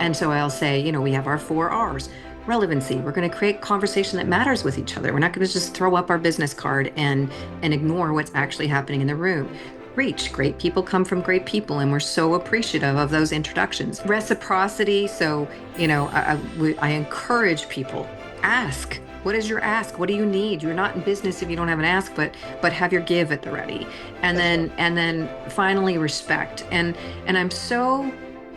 And so I'll say, we have our 4 R's. Relevancy. We're going to create conversation that matters with each other. We're not going to just throw up our business card and ignore what's actually happening in the room. Reach. Great people come from great people, and we're so appreciative of those introductions. Reciprocity. So, I encourage people, ask. What is your ask? What do you need? You're not in business if you don't have an ask, but have your give at the ready. And then finally, respect. And I'm so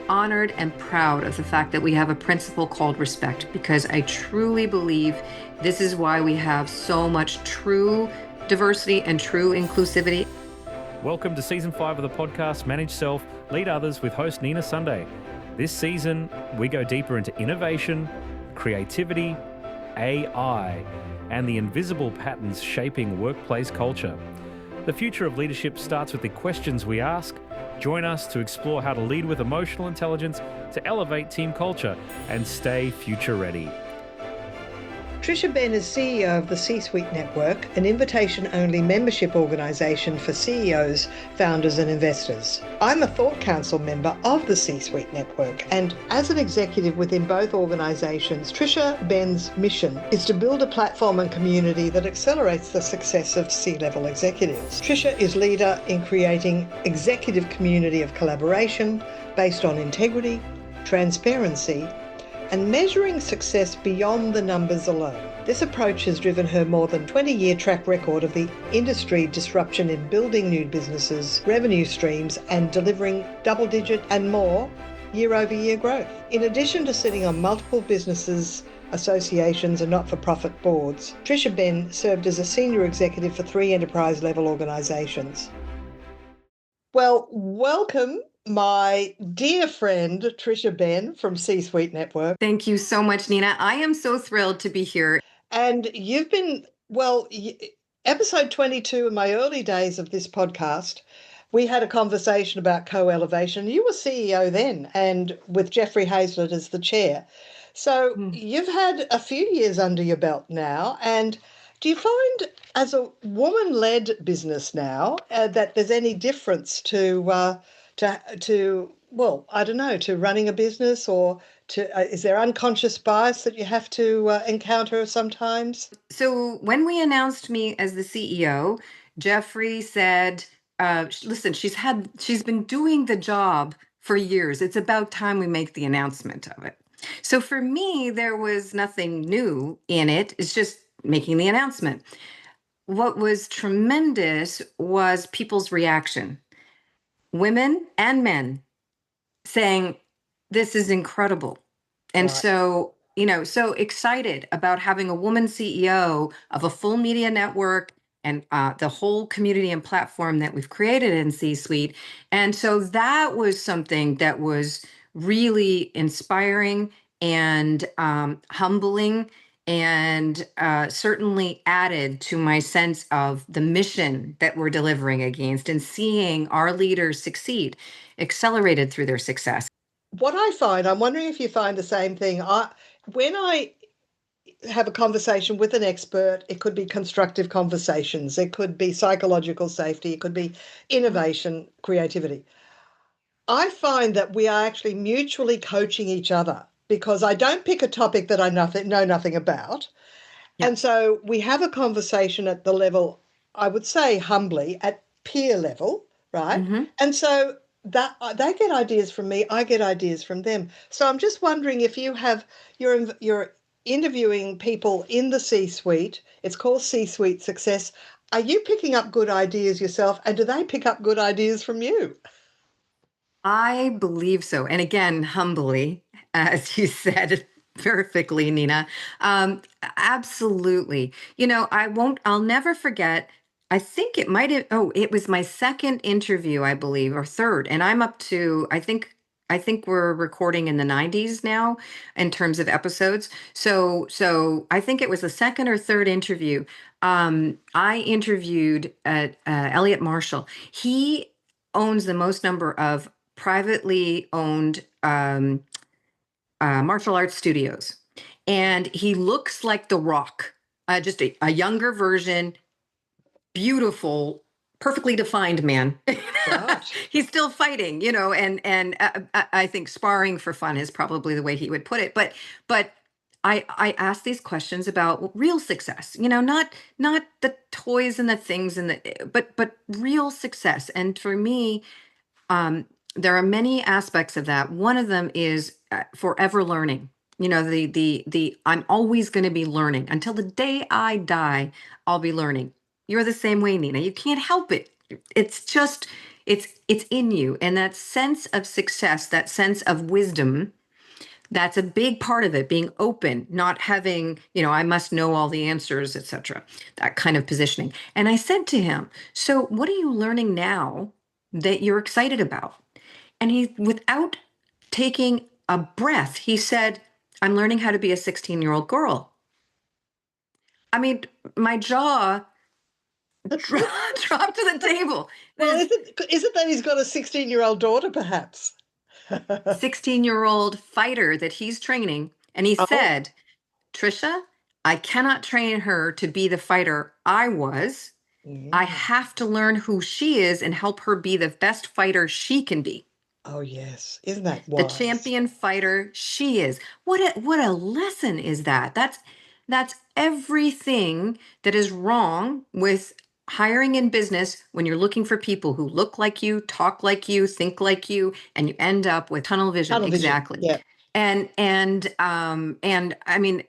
honored and proud of the fact that we have a principle called respect, because I truly believe this is why we have so much true diversity and true inclusivity. Welcome to Season 5 of the podcast, Manage Self, Lead Others with host Nina Sunday. This season, we go deeper into innovation, creativity, AI, and the invisible patterns shaping workplace culture. The future of leadership starts with the questions we ask. Join us to explore how to lead with emotional intelligence to elevate team culture and stay future ready. Tricia Benn is CEO of the C-Suite Network, an invitation-only membership organisation for CEOs, founders and investors. I'm a Thought Council member of the C-Suite Network, and as an executive within both organisations, Tricia Benn's mission is to build a platform and community that accelerates the success of C-level executives. Tricia is leader in creating executive community of collaboration based on integrity, transparency, and measuring success beyond the numbers alone. This approach has driven her more than 20-year track record of the industry disruption in building new businesses, revenue streams, and delivering double-digit and more year-over-year growth. In addition to sitting on multiple businesses, associations, and not-for-profit boards, Tricia Benn served as a senior executive for 3 enterprise-level organisations. Well, welcome, my dear friend, Tricia Benn from C-Suite Network. Thank you so much, Nina. I am so thrilled to be here. And you've been, episode 22 in my early days of this podcast, we had a conversation about co-elevation. You were CEO then, and with Geoffrey Hayzlett as the chair. So you've had a few years under your belt now. And do you find, as a woman-led business now, that there's any difference to running a business, or is there unconscious bias that you have to encounter sometimes? So when we announced me as the CEO, Geoffrey said, listen, she's been doing the job for years. It's about time we make the announcement of it. So for me, there was nothing new in it. It's just making the announcement. What was tremendous was people's reaction. Women and men saying, this is incredible. And Right. so, so excited about having a woman CEO of a full media network and the whole community and platform that we've created in C-Suite. And so that was something that was really inspiring and humbling, and certainly added to my sense of the mission that we're delivering against, and seeing our leaders succeed, accelerated through their success. What I find, I'm wondering if you find the same thing. When I have a conversation with an expert, it could be constructive conversations, it could be psychological safety, it could be innovation, creativity. I find that we are actually mutually coaching each other, because I don't pick a topic that I know nothing about. Yeah. And so we have a conversation at the level, I would say humbly, at peer level, right? Mm-hmm. And so that they get ideas from me, I get ideas from them. So I'm just wondering if you're interviewing people in the C-suite. It's called C-suite success. Are you picking up good ideas yourself, and do they pick up good ideas from you? I believe so. And again, humbly, as you said perfectly, Nina. Absolutely. I'll never forget. I think it was my second interview, I believe, or third. And I'm up to, I think we're recording in the 90s now in terms of episodes. So I think it was the second or third interview. I interviewed Elliot Marshall. He owns the most number of privately owned martial arts studios. And he looks like The Rock, just a younger version, beautiful, perfectly defined man. Right. He's still fighting, I think sparring for fun is probably the way he would put it. But I ask these questions about real success, not the toys and the things and but real success. And for me, um, there are many aspects of that. One of them is forever learning. The I'm always going to be learning until the day I die. I'll be learning. You're the same way, Nina. You can't help it. It's just it's in you, and that sense of success, that sense of wisdom. That's a big part of it, being open, not having, I must know all the answers, etc. That kind of positioning. And I said to him, so what are you learning now that you're excited about? And he, without taking a breath, he said, I'm learning how to be a 16-year-old girl. I mean, my jaw dropped to the table. Well, This isn't that he's got a 16-year-old daughter, perhaps? 16-year-old fighter that he's training. And he Oh, said, Tricia, I cannot train her to be the fighter I was. I yeah. have to learn who she is and help her be the best fighter she can be. Oh, yes. Isn't that The wise? champion fighter she is. What a lesson is that? That's everything that is wrong with hiring in business when you're looking for people who look like you, talk like you, think like you, and you end up with tunnel vision. Tunnel vision. Exactly. Yeah. And I mean,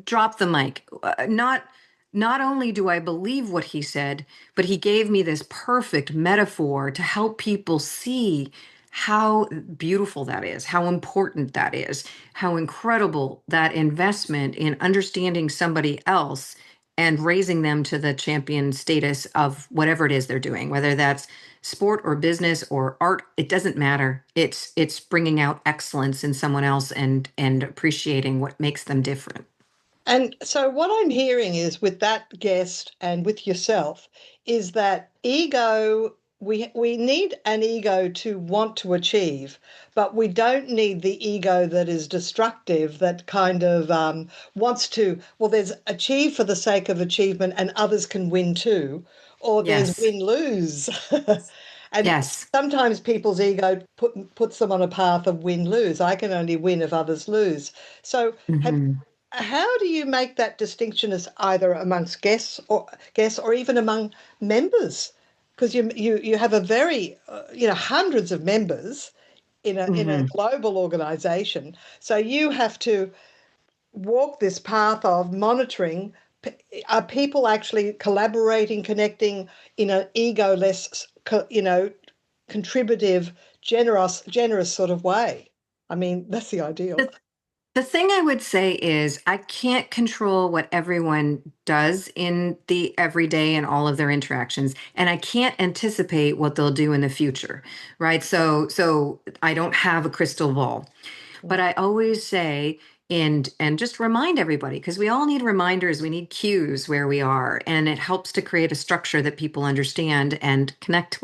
drop the mic. Not only do I believe what he said, but he gave me this perfect metaphor to help people see how beautiful that is, how important that is, how incredible that investment in understanding somebody else and raising them to the champion status of whatever it is they're doing, whether that's sport or business or art, it doesn't matter. It's bringing out excellence in someone else and appreciating what makes them different. And so what I'm hearing is with that guest and with yourself is that ego we need an ego to want to achieve, but we don't need the ego that is destructive, that kind of wants to, well, there's achieve for the sake of achievement and others can win too, or there's Yes. win-lose. And Yes. sometimes people's ego puts them on a path of win-lose. I can only win if others lose. So have Hmm. how do you make that distinction as either amongst guests or even among members? Because you have a very hundreds of members in a Hmm. global organization, so you have to walk this path of monitoring. Are people actually collaborating, connecting in an ego-less, contributive, generous sort of way? I mean, that's the ideal. The thing I would say is I can't control what everyone does in the everyday and all of their interactions, and I can't anticipate what they'll do in the future, right? So I don't have a crystal ball. But I always say, and just remind everybody, because we all need reminders, we need cues where we are, and it helps to create a structure that people understand and connect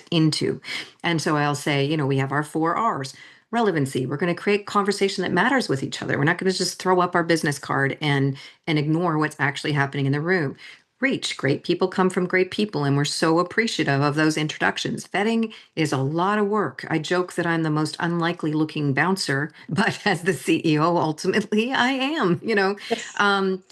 into. And so I'll say, we have our 4 R's. Relevancy. We're going to create conversation that matters with each other. We're not going to just throw up our business card and ignore what's actually happening in the room. Reach. Great people come from great people, and we're so appreciative of those introductions. Vetting is a lot of work. I joke that I'm the most unlikely looking bouncer, but as the CEO, ultimately, I am. Yes. Um,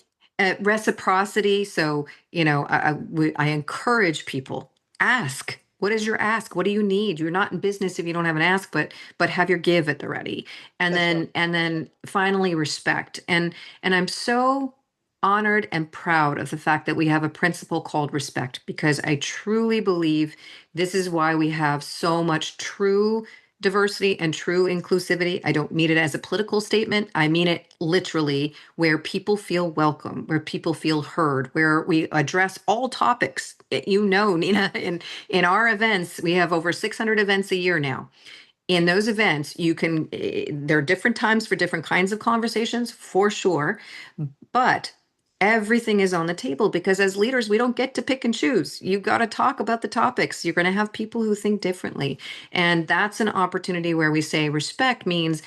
Reciprocity. So, I encourage people, ask. What is your ask? What do you need? You're not in business if you don't have an ask, but have your give at the ready. And That's right. then finally respect. And I'm so honored and proud of the fact that we have a principle called respect, because I truly believe this is why we have so much true diversity and true inclusivity. I don't mean it as a political statement. I mean it literally, where people feel welcome, where people feel heard, where we address all topics. Nina, in our events, we have over 600 events a year now. In those events, there are different times for different kinds of conversations, for sure, but everything is on the table, because as leaders, we don't get to pick and choose. You've got to talk about the topics. You're going to have people who think differently. And that's an opportunity where we say respect means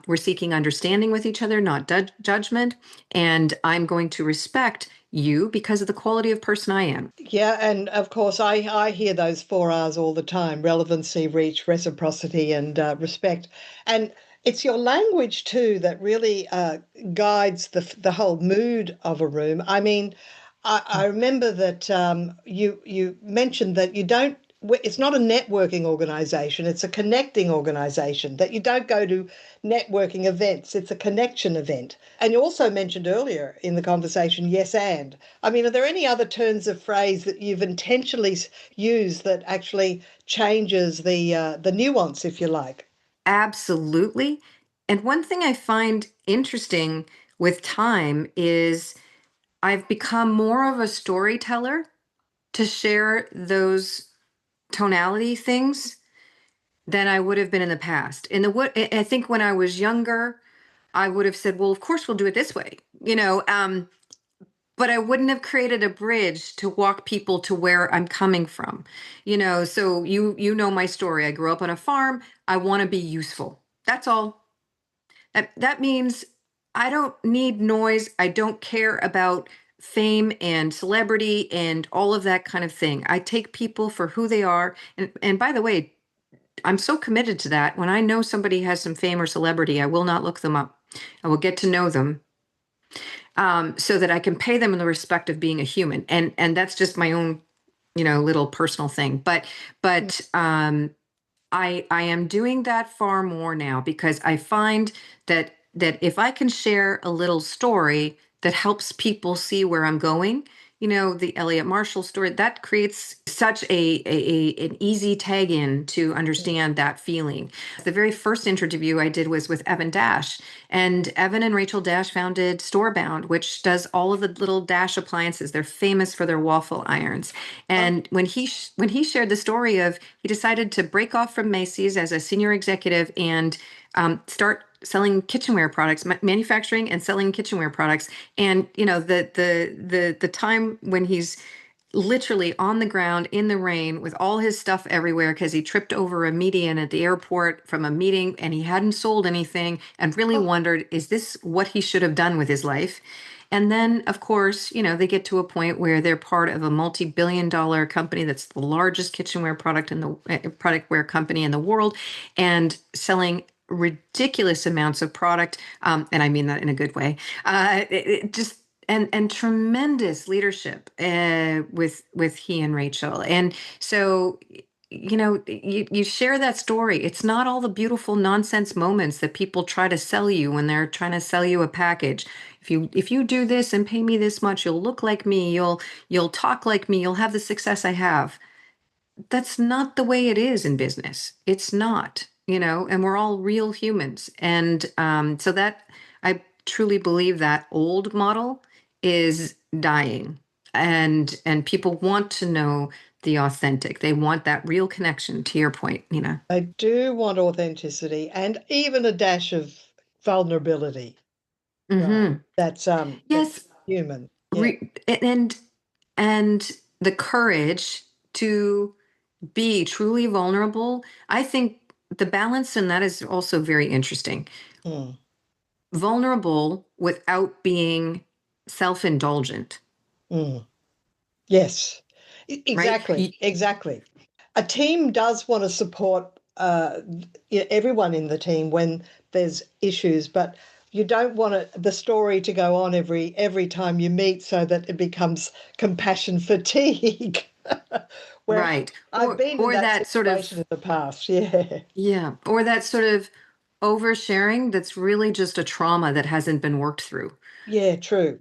we're seeking understanding with each other, not judgment. And I'm going to respect you because of the quality of person I am. Yeah, and of course, I hear those 4 R's all the time: relevancy, reach, reciprocity, and respect. And it's your language too that really guides the whole mood of a room. I mean, I remember that you mentioned that you don't. It's not a networking organization; it's a connecting organization. That you don't go to networking events; it's a connection event. And you also mentioned earlier in the conversation, yes, and. I mean, are there any other turns of phrase that you've intentionally used that actually changes the nuance, if you like? Absolutely. And one thing I find interesting with time is I've become more of a storyteller to share those tonality things than I would have been in the past. In the what I think when I was younger, I would have said, "Well, of course we'll do it this way," but I wouldn't have created a bridge to walk people to where I'm coming from. So you know my story. I grew up on a farm. I want to be useful. That's all. That means I don't need noise. I don't care about fame and celebrity and all of that kind of thing. I take people for who they are. And by the way, I'm so committed to that. When I know somebody has some fame or celebrity, I will not look them up. I will get to know them, so that I can pay them in the respect of being a human. And that's just my own, little personal thing. But I am doing that far more now because I find that if I can share a little story that helps people see where I'm going, the Elliot Marshall story, that creates such an easy tag in to understand that feeling. The very first interview I did was with Evan Dash, and Evan and Rachel Dash founded Storebound, which does all of the little Dash appliances. They're famous for their waffle irons. And when he shared the story of he decided to break off from Macy's as a senior executive and start selling kitchenware products, manufacturing and selling kitchenware products. And the time when he's literally on the ground in the rain with all his stuff everywhere because he tripped over a median at the airport from a meeting and he hadn't sold anything and really Oh, wondered, is this what he should have done with his life? And then, of course, they get to a point where they're part of a multi-billion-dollar company that's the largest kitchenware productware company in the world, and selling ridiculous amounts of product. And I mean that in a good way. It just and tremendous leadership with he and Rachel. And so you share that story. It's not all the beautiful nonsense moments that people try to sell you when they're trying to sell you a package. If you do this and pay me this much, you'll look like me, you'll talk like me, you'll have the success I have. That's not the way it is in business. It's not, and we're all real humans. And so that I truly believe that old model is dying. And people want to know the authentic. They want that real connection, to your point, Nina. I do want authenticity and even a dash of vulnerability. Right. Mm-hmm. That's Yes. human. Yeah. Re- and and the courage to be truly vulnerable. I think the balance in that is also very interesting. Mm, Vulnerable without being self-indulgent, mm. Yes. right? Exactly. Exactly. A team does want to support everyone in the team when there's issues, but you don't want the story to go on every time you meet so that it becomes compassion fatigue. Where Right. I've Or been in or that that sort situation of, in the past. Yeah. yeah, or that sort of oversharing that's really just a trauma that hasn't been worked through. Yeah, true.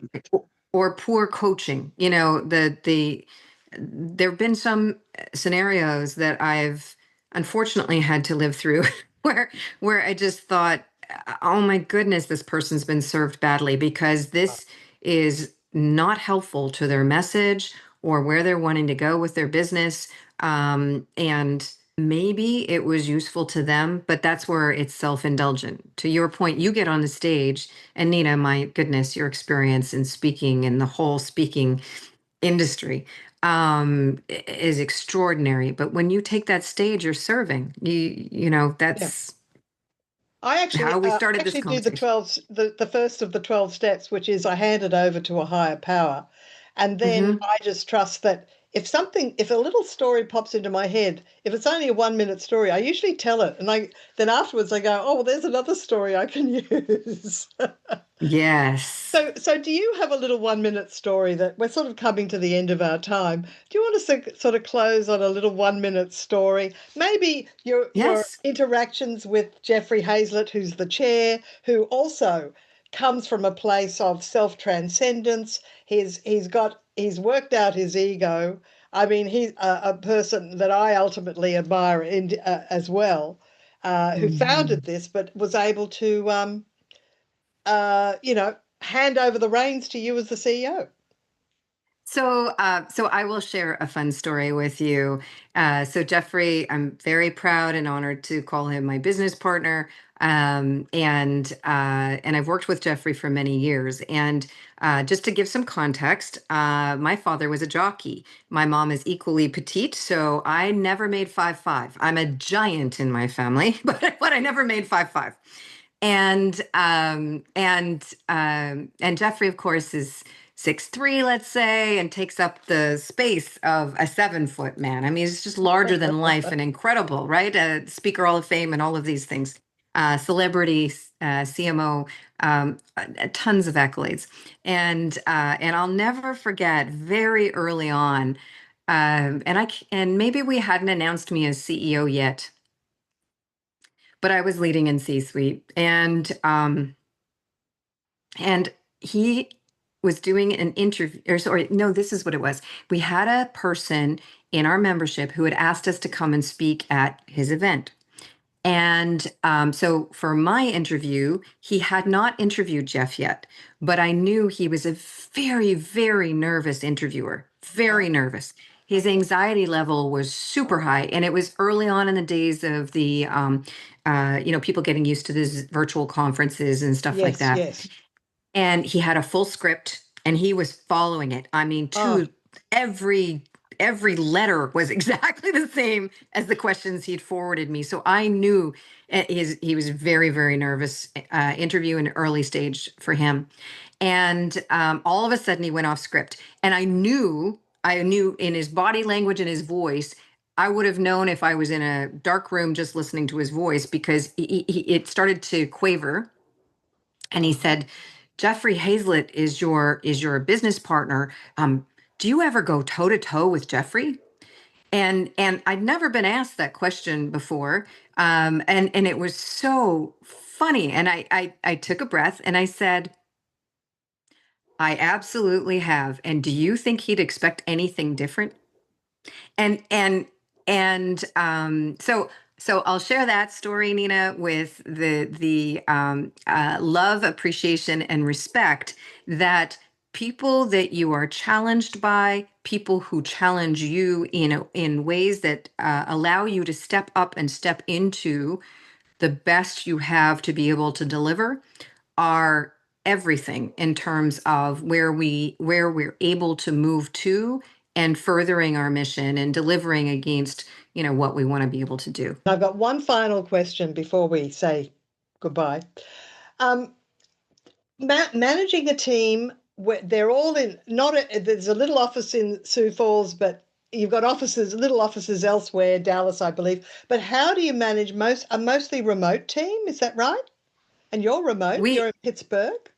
Or poor coaching. The there have been some scenarios that I've unfortunately had to live through where I just thought, oh my goodness, this person's been served badly because this is not helpful to their message or where they're wanting to go with their business. And maybe it was useful to them, but that's where it's self-indulgent. To your point, you get on the stage, and Nina, my goodness, your experience in speaking and the whole speaking industry is extraordinary. But when you take that stage, you're serving. Yeah. That's I actually how we uh, started this actually do conversation. the first of the 12 steps, which is I hand it over to a higher power. And then Mm-hmm. I just trust that if a little story pops into my head, if it's only a 1 minute story, I usually tell it. And then afterwards I go, oh, well, there's another story I can use. Yes. So do you have a little 1 minute story that we're sort of coming to the end of our time? Do you want to sort of close on a little 1 minute story? Maybe your Yes. interactions with Geoffrey Hayzlett, who's the chair, who also comes from a place of self-transcendence. He's worked out his ego. I mean, he's a person that I ultimately admire as well, who Mhm. founded this, but was able to hand over the reins to you as the CEO. So I will share a fun story with you. So Jeffrey, I'm very proud and honored to call him my business partner. And I've worked with Jeffrey for many years. And just to give some context, my father was a jockey. My mom is equally petite, so I never made 5'5". I'm a giant in my family, but I never made 5'5". And Jeffrey, of course, is 6'3", let's say, and takes up the space of a 7-foot man. I mean, he's just larger than life and incredible, right? Speaker Hall of Fame and all of these things. Celebrity, CMO, tons of accolades. And I'll never forget very early on, and maybe we hadn't announced me as CEO yet, but I was leading in C-suite, and he was doing an interview, or sorry, no, this is what it was. We had a person in our membership who had asked us to come and speak at his event. And so for my interview, he had not interviewed Jeff yet, but I knew he was a very, very nervous interviewer, very Oh, nervous. His anxiety level was super high, and it was early on in the days of the, people getting used to these virtual conferences and stuff like yes, that. yes. And he had a full script and he was following it. I mean, Oh, to every every letter was exactly the same as the questions he'd forwarded me. So I knew he was very, very nervous. Interview in early stage for him. And all of a sudden he went off script. And I knew in his body language and his voice, I would have known if I was in a dark room just listening to his voice, because it started to quaver. And he uh-huh. said, Geoffrey Hayzlett is your business partner. Do you ever go toe to toe with Jeffrey? And I'd never been asked that question before. And it was so funny. And I took a breath and I said, I absolutely have. And do you think he'd expect anything different? And so I'll share that story, Nina, with the love, appreciation, and respect that people that you are challenged by, people who challenge you in ways that allow you to step up and step into the best you have to be able to deliver, are everything in terms of where we're able to move to and furthering our mission and delivering against what we want to be able to do. I've got one final question before we say goodbye. Um, Managing a team where they're all in, not there's a little office in Sioux Falls, but you've got little offices elsewhere, Dallas, I believe. But how do you manage a mostly remote team? Is that right? And you're remote, you're We in Pittsburgh.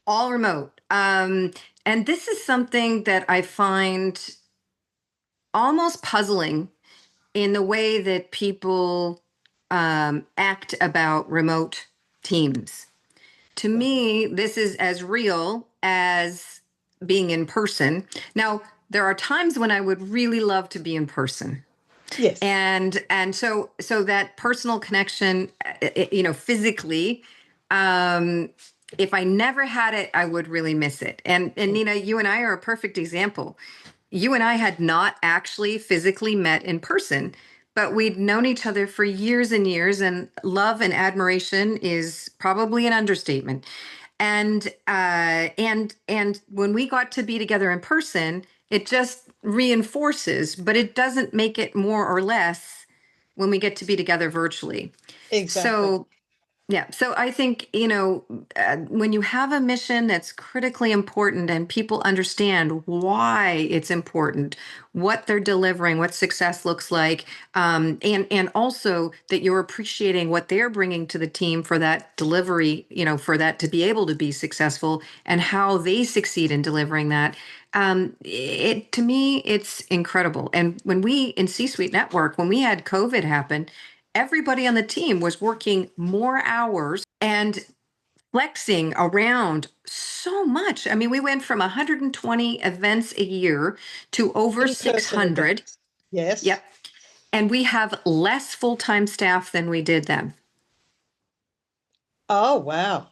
all remote. And this is something that I find almost puzzling in the way that people act about remote teams. To Right. me, this is as real as being in person. Now, there are times when I would really love to be in person. Yes, And so that personal connection, physically, um, if I never had it, I would really miss it. And Nina, you and I are a perfect example. You and I had not actually physically met in person, but we'd known each other for years and years, and love and admiration is probably an understatement. And when we got to be together in person, it just reinforces, but it doesn't make it more or less when we get to be together virtually. exactly. So Yeah. So I think, when you have a mission that's critically important and people understand why it's important, what they're delivering, what success looks like, and also that you're appreciating what they're bringing to the team for that delivery, for that to be able to be successful and how they succeed in delivering that. To me, it's incredible. And when we in C-Suite Network, when we had COVID happen, everybody on the team was working more hours and flexing around so much. I mean, we went from 120 events a year to over In-person 600. events. Yes. Yep. And we have less full-time staff than we did then. Oh, wow.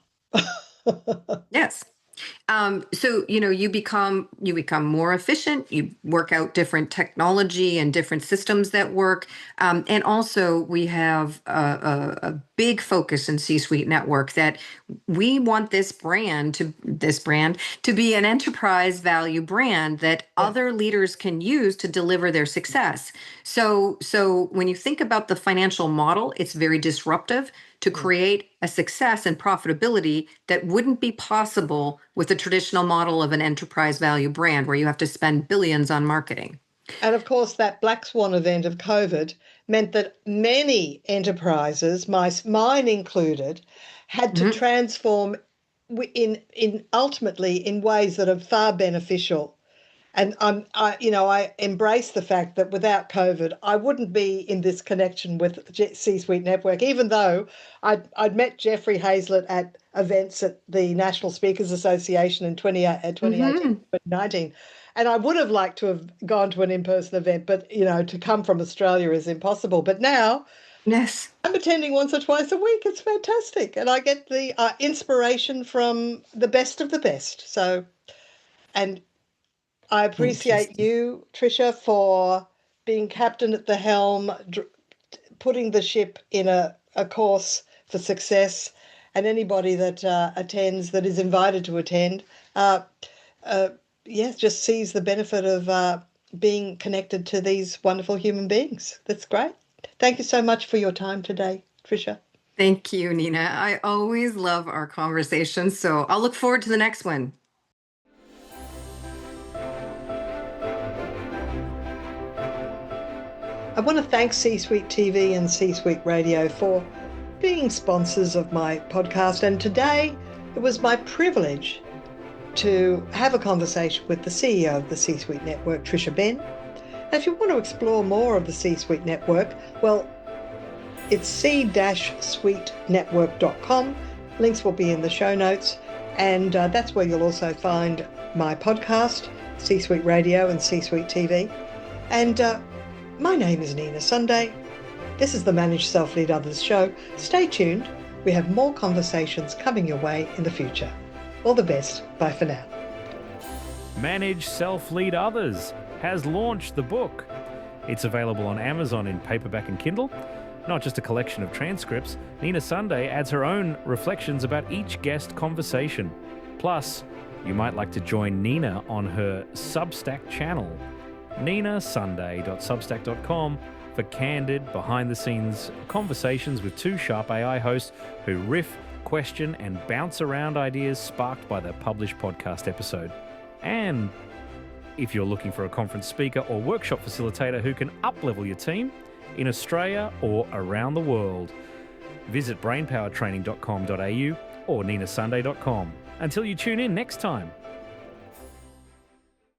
Yes. So you become more efficient. You work out different technology and different systems that work, and also we have a big focus in C-Suite Network that we want this brand to be an enterprise value brand that Yeah. other leaders can use to deliver their success. So when you think about the financial model, it's very disruptive to Mm. create a success and profitability that wouldn't be possible with the traditional model of an enterprise value brand where you have to spend billions on marketing. And of course, that black swan event of COVID meant that many enterprises, mine included, had to Mhm. transform in ultimately in ways that are far beneficial. And I embrace the fact that without COVID, I wouldn't be in this connection with C-Suite Network, even though I'd met Geoffrey Hayzlett at events at the National Speakers Association in 2018, Mhm. 2019. And I would have liked to have gone to an in-person event, but, to come from Australia is impossible. But now Yes. I'm attending once or twice a week. It's fantastic. And I get the inspiration from the best of the best. So, and I Thank you. appreciate you, Tricia, for being captain at the helm, putting the ship in a course for success, and anybody that attends, that is invited to attend, uh, uh, yes, just sees the benefit of being connected to these wonderful human beings. That's great. Thank you so much for your time today, Tricia. Thank you, Nina. I always love our conversations, so I'll look forward to the next one. I want to thank C-Suite TV and C-Suite Radio for being sponsors of my podcast. And today it was my privilege to have a conversation with the CEO of the C-Suite Network, Tricia Benn. And if you want to explore more of the C-Suite Network, well, it's c-suitenetwork.com. Links will be in the show notes. And that's where you'll also find my podcast, C-Suite Radio and C-Suite TV. And my name is Nina Sunday. This is the Manage Self Lead Others show. Stay tuned. We have more conversations coming your way in the future. All the best. Bye for now. Manage Self Lead Others has launched the book. It's available on Amazon in paperback and Kindle. Not just a collection of transcripts, Nina Sunday adds her own reflections about each guest conversation. Plus, you might like to join Nina on her Substack channel, ninasunday.substack.com, for candid, behind-the-scenes conversations with two sharp AI hosts who riff, question, and bounce around ideas sparked by the published podcast episode. And if you're looking for a conference speaker or workshop facilitator who can up-level your team in Australia or around the world, visit brainpowertraining.com.au or ninasunday.com. Until you tune in next time.